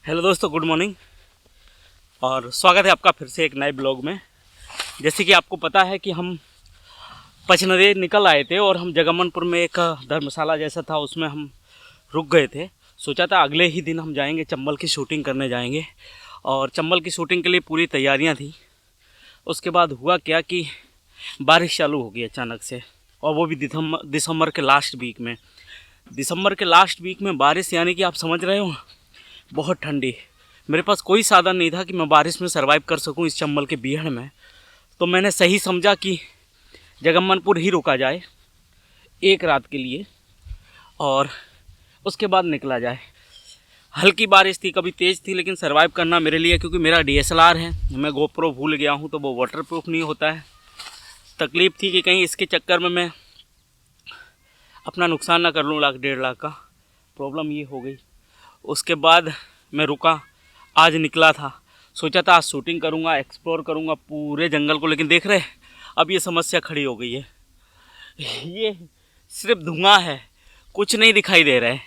Hello दोस्तों, good morning और स्वागत है आपका फिर से एक नए ब्लॉग में। जैसे कि आपको पता है कि हम पचनदे निकल आए थे और हम जगमनपुर में एक धर्मशाला जैसा था, उसमें हम रुक गए थे। सोचा था अगले ही दिन हम जाएंगे, चंबल की शूटिंग करने जाएंगे और चंबल की शूटिंग के लिए पूरी तैयारियां थी। उसके बाद हुआ क्या कि बारिश चालू हो गई अचानक से, और वो भी दिसंबर के लास्ट वीक में। दिसंबर के लास्ट वीक में बारिश, यानी कि आप समझ रहे हो, बहुत ठंडी। मेरे पास कोई साधन नहीं था कि मैं बारिश में सरवाइव कर सकूं इस चंबल के बीहड़ में। तो मैंने सही समझा कि जगमनपुर ही रुका जाए एक रात के लिए और उसके बाद निकला जाए। हल्की बारिश थी, कभी तेज़ थी, लेकिन सरवाइव करना मेरे लिए, क्योंकि मेरा DSLR है, मैं गोप्रो भूल गया हूँ तो वो वाटरप्रूफ नहीं होता है। तकलीफ़ थी कि कहीं इसके चक्कर में मैं अपना नुकसान ना कर लूँ, 1,00,000-1,50,000 का। प्रॉब्लम ये हो गई। उसके बाद मैं रुका, आज निकला था, सोचा था आज शूटिंग करूँगा, एक्सप्लोर करूँगा पूरे जंगल को, लेकिन देख रहे अब ये समस्या खड़ी हो गई है। ये सिर्फ धुआं है, कुछ नहीं दिखाई दे रहा है,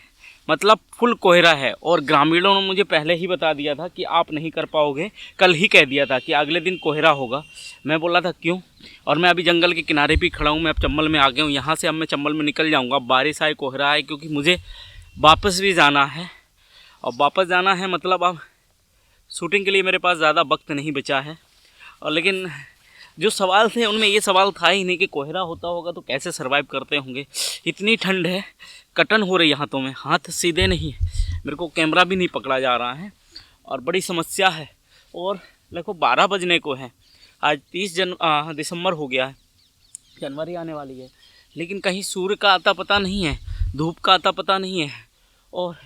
मतलब फुल कोहरा है। और ग्रामीणों ने मुझे पहले ही बता दिया था कि आप नहीं कर पाओगे, कल ही कह दिया था कि अगले दिन कोहरा होगा। मैं बोला था क्यों, और मैं अभी जंगल के किनारे भी खड़ा हूँ, मैं अब चंबल में आ गया हूँ। यहाँ से अब मैं चंबल में निकल जाऊँगा, बारिश आए कोहरा आए, क्योंकि मुझे वापस भी जाना है। और वापस जाना है मतलब अब शूटिंग के लिए मेरे पास ज़्यादा वक्त नहीं बचा है। और लेकिन जो सवाल थे उनमें ये सवाल था ही नहीं कि कोहरा होता होगा तो कैसे सरवाइव करते होंगे। इतनी ठंड है, कटन हो रही है हाथों में, हाथ सीधे नहीं है, मेरे को कैमरा भी नहीं पकड़ा जा रहा है और बड़ी समस्या है। और देखो 12 बजने को है, आज 30 दिसंबर हो गया है, जनवरी आने वाली है, लेकिन कहीं सूर्य का आता पता नहीं है, धूप का आता पता नहीं है, और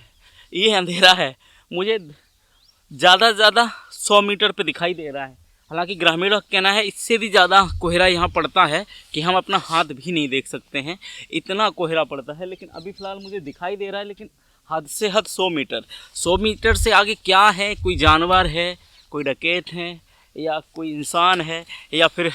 ये अंधेरा है। मुझे ज़्यादा से ज़्यादा 100 मीटर पे दिखाई दे रहा है। हालांकि ग्रामीणों का कहना है इससे भी ज़्यादा कोहरा यहाँ पड़ता है कि हम अपना हाथ भी नहीं देख सकते हैं, इतना कोहरा पड़ता है। लेकिन अभी फ़िलहाल मुझे दिखाई दे रहा है, लेकिन हद से हद 100 मीटर से आगे क्या है, कोई जानवर है, कोई डकैत है, या कोई इंसान है, या फिर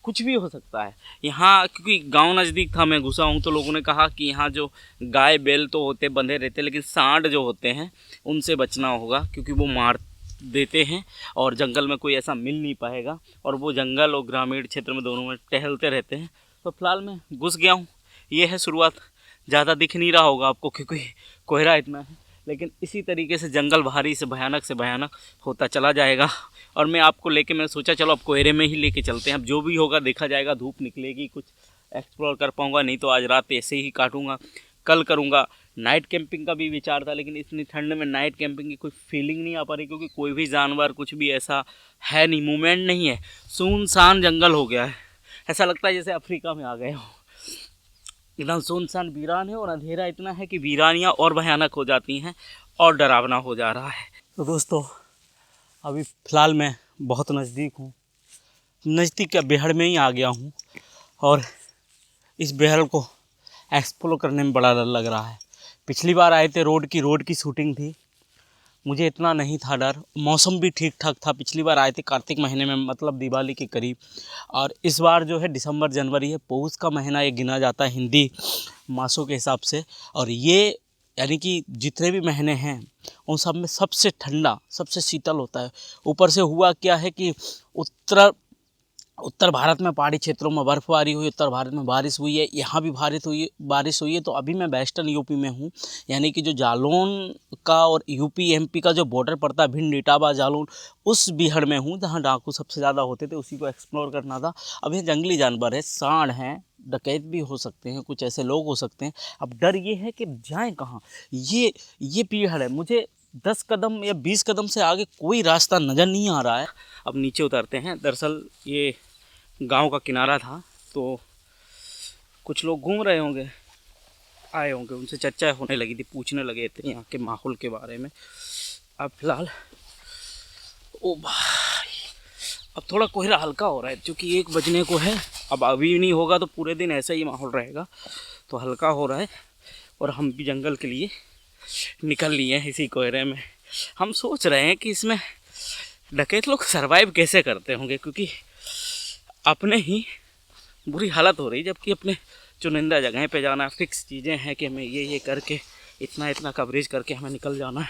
कुछ भी हो सकता है यहाँ। क्योंकि गांव नज़दीक था, मैं घुसा हूँ, तो लोगों ने कहा कि यहाँ जो गाय बैल तो होते बंधे रहते, लेकिन सांड जो होते हैं उनसे बचना होगा, क्योंकि वो मार देते हैं और जंगल में कोई ऐसा मिल नहीं पाएगा। और वो जंगल और ग्रामीण क्षेत्र में दोनों में टहलते रहते हैं। तो फिलहाल मैं घुस गया हूँ, ये है शुरुआत। ज़्यादा दिख नहीं रहा होगा आपको क्योंकि कोहरा इतना है, लेकिन इसी तरीके से जंगल भारी से भयानक होता चला जाएगा। और मैं आपको लेके, मैंने सोचा चलो अब कोहरे में ही लेके चलते हैं, अब जो भी होगा देखा जाएगा। धूप निकलेगी कुछ एक्सप्लोर कर पाऊँगा, नहीं तो आज रात ऐसे ही काटूँगा, कल करूँगा। नाइट कैंपिंग का भी विचार था, लेकिन इतनी ठंड में नाइट कैंपिंग की कोई फीलिंग नहीं आ पा रही, क्योंकि कोई भी जानवर कुछ भी ऐसा है नहीं, मूवमेंट नहीं है, सुनसान जंगल हो गया है। ऐसा लगता है जैसे अफ्रीका में आ गए हो, एकदम सुनसान वीरान है। और अंधेरा इतना है कि वीरानियाँ और भयानक हो जाती हैं और डरावना हो जा रहा है। तो दोस्तों अभी फ़िलहाल मैं बहुत नज़दीक हूँ, नज़दीक के बेहड़ में ही आ गया हूँ, और इस बेहड़ को एक्सप्लोर करने में बड़ा डर लग रहा है। पिछली बार आए थे, रोड की शूटिंग थी, मुझे इतना नहीं था डर, मौसम भी ठीक ठाक था। पिछली बार आए थे कार्तिक महीने में, मतलब दिवाली के करीब, और इस बार जो है दिसंबर जनवरी है, पौष का महीना ये गिना जाता है हिंदी मासों के हिसाब से। और ये यानी कि जितने भी महीने हैं उन सब में सबसे ठंडा, सबसे शीतल होता है। ऊपर से हुआ क्या है कि उत्तर भारत में पहाड़ी क्षेत्रों में बर्फ़बारी हुई, उत्तर भारत में बारिश हुई है, यहाँ भी बारिश हुई है। तो अभी मैं वेस्टर्न यूपी में हूँ, यानी कि जो जालौन का और यूपी एमपी का जो बॉर्डर पड़ता है, भिंड इटावा जालौन, उस बीहड़ में हूँ जहाँ डाकू सबसे ज़्यादा होते थे, उसी को एक्सप्लोर करना था। अब ये जंगली जानवर है, सांड हैं, डकैत भी हो सकते हैं, कुछ ऐसे लोग हो सकते हैं। अब डर ये है कि जाएँ कहाँ, ये बीहड़ है, मुझे 10 कदम या 20 कदम से आगे कोई रास्ता नज़र नहीं आ रहा है। अब नीचे उतरते हैं। दरअसल ये गांव का किनारा था, तो कुछ लोग घूम रहे होंगे, आए होंगे, उनसे चर्चा होने लगी थी, पूछने लगे थे यहाँ के माहौल के बारे में। अब फिलहाल ओ भाई, अब थोड़ा कोहरा हल्का हो रहा है, क्योंकि 1 बजने को है। अब अभी नहीं होगा तो पूरे दिन ऐसा ही माहौल रहेगा, तो हल्का हो रहा है। और हम भी जंगल के लिए निकल लिए हैं इसी कोहरे में। हम सोच रहे हैं कि इसमें डकैत लोग सरवाइव कैसे करते होंगे, क्योंकि अपने ही बुरी हालत हो रही, जबकि अपने चुनिंदा जगह पे जाना, फिक्स चीज़ें हैं कि हमें ये करके इतना इतना कवरेज करके हमें निकल जाना है।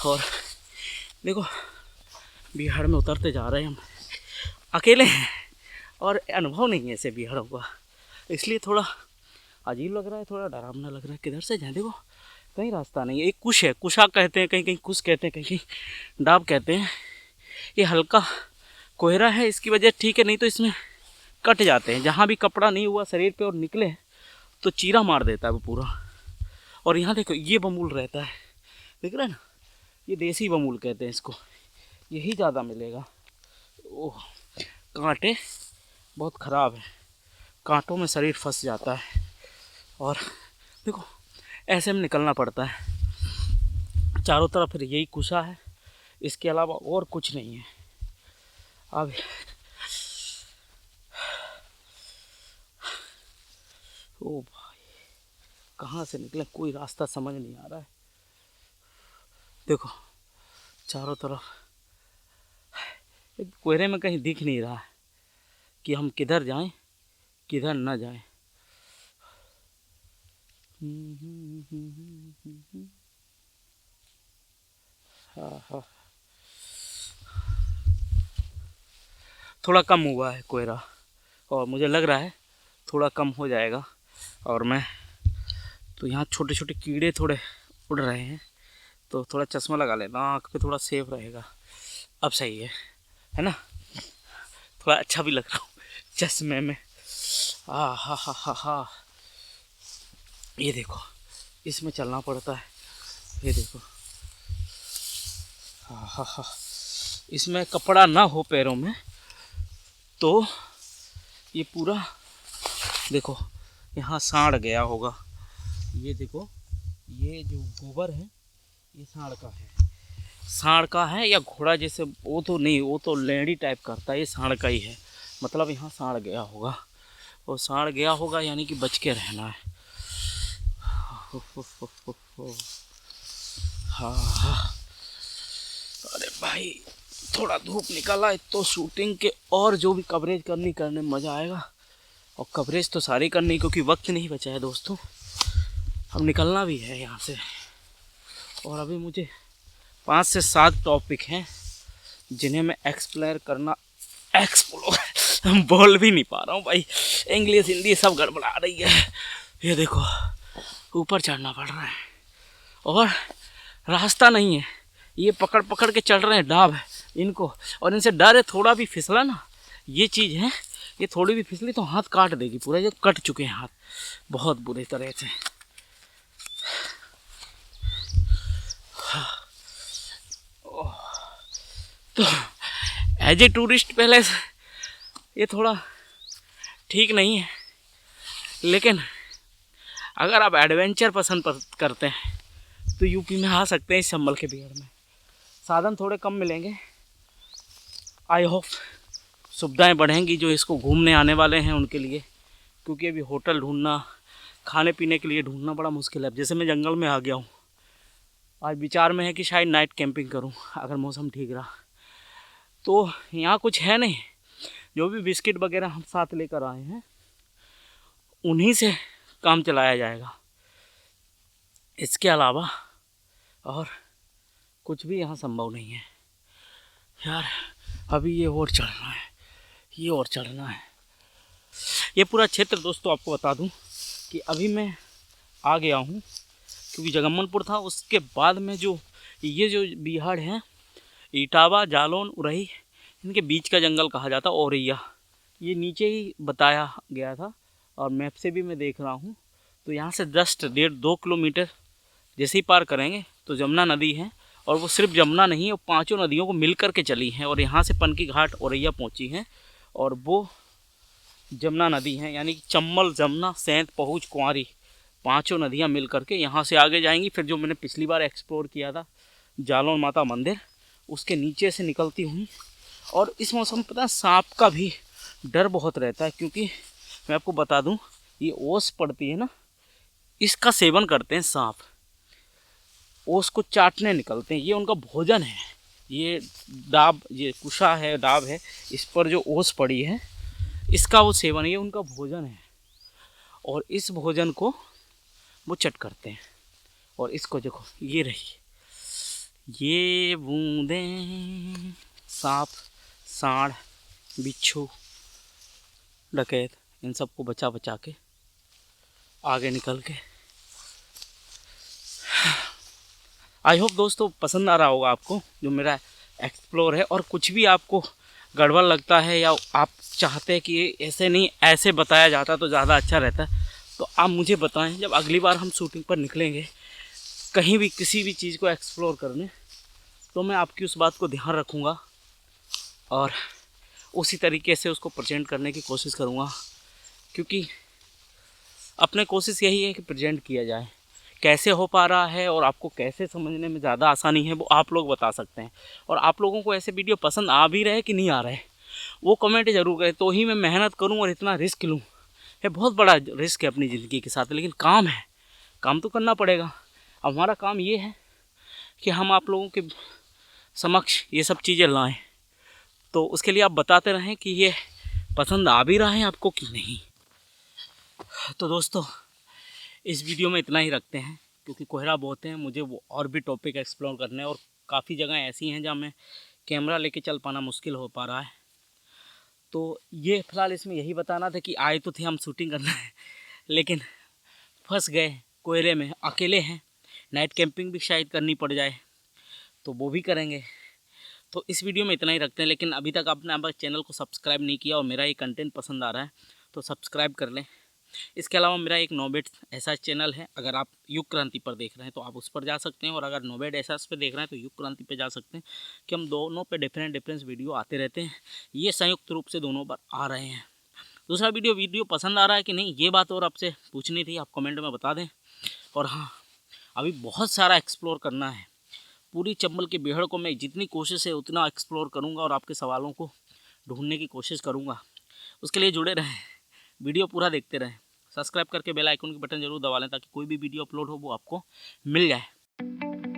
और देखो बिहार में उतरते जा रहे हैं हम, अकेले हैं और अनुभव नहीं है ऐसे बिहारों का, इसलिए थोड़ा अजीब लग रहा है, थोड़ा डरावना लग रहा है। किधर से जाएं? देखो कहीं रास्ता नहीं है। एक कुश है, कुशा कहते हैं, कहीं कहीं कुश कहते हैं, कहीं कहीं डाब कहते हैं। ये हल्का कोहरा है, इसकी वजह ठीक है, नहीं तो इसमें कट जाते हैं। जहाँ भी कपड़ा नहीं हुआ शरीर पे और निकले तो चीरा मार देता है वो पूरा। और यहाँ देखो ये बमूल रहता है, देख रहे हैं ना, ये देसी बमूल कहते हैं इसको, यही ज़्यादा मिलेगा। ओह कांटे बहुत ख़राब है, कांटों में शरीर फंस जाता है। और देखो ऐसे में निकलना पड़ता है, चारों तरफ फिर यही कुशा है, इसके अलावा और कुछ नहीं है। अब ओ भाई कहाँ से निकले, कोई रास्ता समझ नहीं आ रहा है। देखो चारों तरफ एक कोहरे में कहीं दिख नहीं रहा है कि हम किधर जाएं किधर न जाएं। हाँ थोड़ा कम हुआ है कोहरा और मुझे लग रहा है थोड़ा कम हो जाएगा। और मैं तो यहाँ छोटे छोटे कीड़े थोड़े उड़ रहे हैं, तो थोड़ा चश्मा लगा लेना, आँख पे थोड़ा सेफ रहेगा। अब सही है ना, थोड़ा अच्छा भी लग रहा हूँ चश्मे में। हा ये देखो इसमें चलना पड़ता है, ये देखो। हा इसमें कपड़ा ना हो पैरों में तो ये पूरा देखो यहाँ साड़ गया होगा। ये देखो ये जो गोबर है ये साड़ का है या घोड़ा जैसे, वो तो नहीं, वो तो लेंडी टाइप करता है, ये साड़ का ही है। मतलब यहाँ साड़ गया होगा, और साड़ गया होगा यानी कि बच के रहना है। हाँ अरे भाई थोड़ा धूप निकला है तो शूटिंग के और जो भी कवरेज करने मज़ा आएगा। और कवरेज तो सारी करनी क्योंकि वक्त नहीं बचा है दोस्तों, अब निकलना भी है यहाँ से। और अभी मुझे 5 से 7 टॉपिक हैं जिन्हें मैं एक्सप्लोर बोल भी नहीं पा रहा हूँ भाई, इंग्लिश हिंदी सब गड़बड़ा रही है। ये देखो ऊपर चढ़ना पड़ रहा है और रास्ता नहीं है, ये पकड़ पकड़ के चढ़ रहे हैं डाब है इनको, और इनसे डर है थोड़ा भी फिसला ना, ये चीज़ है, ये थोड़ी भी फिसली तो हाथ काट देगी पूरा। ये कट चुके हैं हाथ बहुत बुरी तरह से। तो एज ए टूरिस्ट पहले से ये थोड़ा ठीक नहीं है, लेकिन अगर आप एडवेंचर पसंद करते हैं तो यूपी में आ सकते हैं इस चंबल के बिहार में। साधन थोड़े कम मिलेंगे, आई होप सुविधाएं बढ़ेंगी जो इसको घूमने आने वाले हैं उनके लिए, क्योंकि अभी होटल ढूंढना, खाने पीने के लिए ढूंढना बड़ा मुश्किल है। जैसे मैं जंगल में आ गया हूँ, आज विचार में है कि शायद नाइट कैंपिंग करूँ अगर मौसम ठीक रहा। तो यहाँ कुछ है नहीं, जो भी बिस्किट वगैरह हम साथ लेकर आए हैं उन्हीं से काम चलाया जाएगा, इसके अलावा और कुछ भी यहाँ संभव नहीं है। यार अभी ये और चढ़ना है, ये और चढ़ना है। ये पूरा क्षेत्र दोस्तों आपको बता दूं कि अभी मैं आ गया हूँ, क्योंकि जगम्मनपुर था उसके बाद में जो ये जो बिहार है, इटावा, जालौन, उरही, इनके बीच का जंगल कहा जाता औरैया, ये नीचे ही बताया गया था और मैप से भी मैं देख रहा हूँ। तो यहाँ से जस्ट 1.5-2 किलोमीटर जैसे ही पार करेंगे तो जमुना नदी है, और वो सिर्फ जमुना नहीं है, वो 5 नदियों को मिल कर के चली हैं और यहाँ से पनकी घाट औरैया पहुँची हैं, और वो जमुना नदी हैं, यानी कि चंबल, जमुना, सैंत, पहुँच, कुंवारी 5 नदियाँ मिल करके यहाँ से आगे जाएंगी। फिर जो मैंने पिछली बार एक्सप्लोर किया था जालौन माता मंदिर, उसके नीचे से निकलती हुई। और इस मौसम में पता है सांप का भी डर बहुत रहता है, क्योंकि मैं आपको बता दूं ये ओस पड़ती है ना, इसका सेवन करते हैं सांप, ओस को चाटने निकलते हैं, ये उनका भोजन है। ये डाब, ये कुशा है, डाब है, इस पर जो ओस पड़ी है इसका वो सेवन, ये उनका भोजन है, और इस भोजन को वो चट करते हैं और इसको देखो, ये रही, ये बूंदें, सांप, सांड, बिच्छू, डकैत, इन सबको बचा बचा के आगे निकल के। आई होप दोस्तों पसंद आ रहा होगा आपको जो मेरा एक्सप्लोर है। और कुछ भी आपको गड़बड़ लगता है या आप चाहते हैं कि ऐसे नहीं ऐसे बताया जाता तो ज़्यादा अच्छा रहता, तो आप मुझे बताएं। जब अगली बार हम शूटिंग पर निकलेंगे कहीं भी किसी भी चीज़ को एक्सप्लोर करने, तो मैं आपकी उस बात को ध्यान रखूँगा और उसी तरीके से उसको प्रेजेंट करने की कोशिश करूँगा, क्योंकि अपने कोशिश यही है कि प्रेजेंट किया जाए। कैसे हो पा रहा है और आपको कैसे समझने में ज़्यादा आसानी है वो आप लोग बता सकते हैं। और आप लोगों को ऐसे वीडियो पसंद आ भी रहे कि नहीं आ रहे वो कमेंट ज़रूर करें, तो ही मैं मेहनत करूँ और इतना रिस्क लूँ। ये बहुत बड़ा रिस्क है अपनी ज़िंदगी के साथ, लेकिन काम है, काम तो करना पड़ेगा। हमारा काम ये है कि हम आप लोगों के समक्ष ये सब चीज़ें लाएं, तो उसके लिए आप बताते रहें कि ये पसंद आ भी रहा है आपको कि नहीं। तो दोस्तों इस वीडियो में इतना ही रखते हैं, क्योंकि कोहरा बहुत है, मुझे वो और भी टॉपिक एक्सप्लोर करने हैं और काफ़ी जगह ऐसी हैं जहाँ मैं कैमरा लेके चल पाना मुश्किल हो पा रहा है। तो ये फ़िलहाल इसमें यही बताना था कि आए तो थे हम शूटिंग करना है, लेकिन फंस गए कोहरे में, अकेले हैं। नाइट कैंपिंग भी शायद करनी पड़ जाए तो वो भी करेंगे। तो इस वीडियो में इतना ही रखते हैं, लेकिन अभी तक आपने हमारे चैनल को सब्सक्राइब नहीं किया और मेरा ये कंटेंट पसंद आ रहा है तो सब्सक्राइब कर लें। इसके अलावा मेरा एक नोबेड ऐसा चैनल है, अगर आप युग क्रांति पर देख रहे हैं तो आप उस पर जा सकते हैं, और अगर नोबेड ऐसा पे देख रहे हैं तो युग क्रांति पे जा सकते हैं, कि हम दोनों पे डिफरेंट वीडियो आते रहते हैं। ये संयुक्त रूप से दोनों पर आ रहे हैं। दूसरा वीडियो पसंद आ रहा है कि नहीं, ये बात और आपसे पूछनी थी, आप कमेंट में बता दें। और हाँ, अभी बहुत सारा एक्सप्लोर करना है। पूरी चंबल के बेहड़ को मैं जितनी कोशिश है उतना एक्सप्लोर करूँगा और आपके सवालों को ढूंढने की कोशिश करूँगा। उसके लिए जुड़े रहें, वीडियो पूरा देखते रहें, सब्सक्राइब करके बेल आइकन की बटन जरूर दबा लें ताकि कोई भी वीडियो अपलोड हो वो आपको मिल जाए।